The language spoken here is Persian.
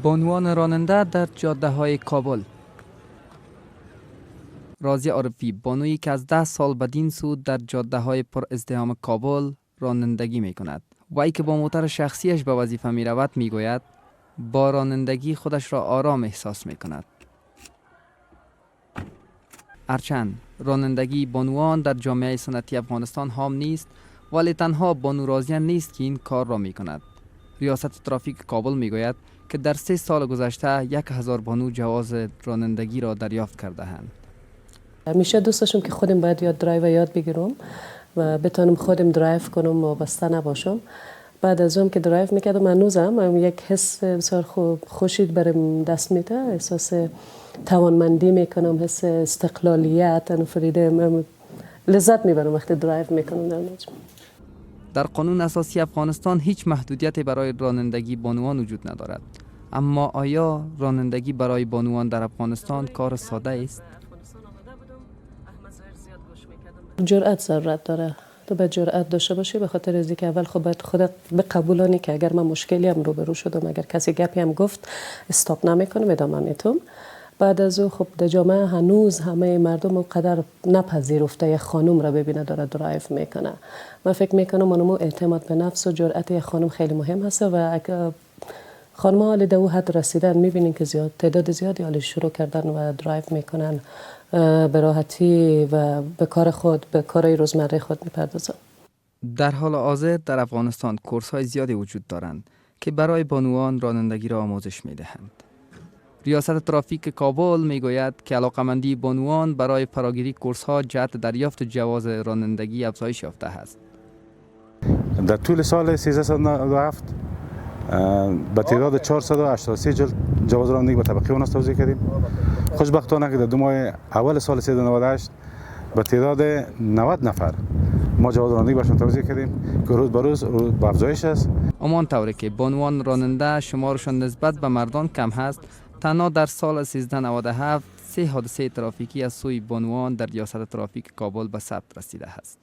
بانوان راننده در جاده های کابل. رازی عارفی بانویی که از 10 سال بدین سو در جاده های پر ازدحام کابل رانندگی می کند. وی که با موتر شخصیش به وظیفه می رود می گوید با رانندگی خودش را آرام احساس می کند. هرچند رانندگی بانوان در جامعه سنتی افغانستان عام نیست، ولی تنها بانو رازیان نیست که این کار را می کند. ریاست ترافیک کابل می گوید که در 3 سال گذشته 1000 بانو جواز رانندگی را دریافت کرده اند. همیشه دوست داشتم که خودم باید درایو یاد بگیرم و بتونم خودم درایو کنم و بسته نباشم. بعد از اون که درایو میکردم هنوزم یک حس بسیار خوشی برام دست میده، احساس توانمندی میکنم، حس استقلالیت فریده، لذت میبرم وقتی درایو میکنم. در قانون اساسی افغانستان هیچ محدودیتی برای رانندگی بانوان وجود ندارد. اما آیا رانندگی برای بانوان در افغانستان کار ساده است؟ جرأت ضرورت داره. تو باید جرأت داشته باشی، به خاطر از اینکه اول باید خودت بقبولانی که اگر من مشکلی هم روبرو شدم، اگر کسی گپی هم گفت استاپ نمیکنم، ادامه میتونم. بعد از او در جامعه هنوز همه مردم اونقدر نپذیرفته یک خانم را ببینه داره درایو میکنه. من فکر میکنم اونمو اعتماد به نفس و جرأت یک خانم خیلی مهم هست و خانم حالی در او حد رسیدن میبینین که تعداد زیادی حالی شروع کردن و درایو میکنن، به راحتی و به کار خود، به کارهای روزمره خود میپردازن. در حال حاضر در افغانستان کورس های زیادی وجود دارند که برای بانوان رانندگی را آموزش میدهند. ریاست ترافیک کابل میگوید که علاقمندی بانوان برای فراگیری کورس ها جهت دریافت جواز رانندگی افزایش یافته است. در طول سال 1397 به تعداد 483 جواز رانندگی به طبقه اون توزیع کردیم. خوشبختانه که در 2 ماه اول سال 1398 به تعداد 90 نفر ما جواز رانندگی برشون توزیع کردیم که روز به روز به افزایش است. همان طوری که بانوان راننده شمارشان نسبت به مردان کم هست، تنها در سال 1397 3 حادثه ترافیکی از سوی بانوان در ریاست ترافیک کابل به ثبت رسیده است.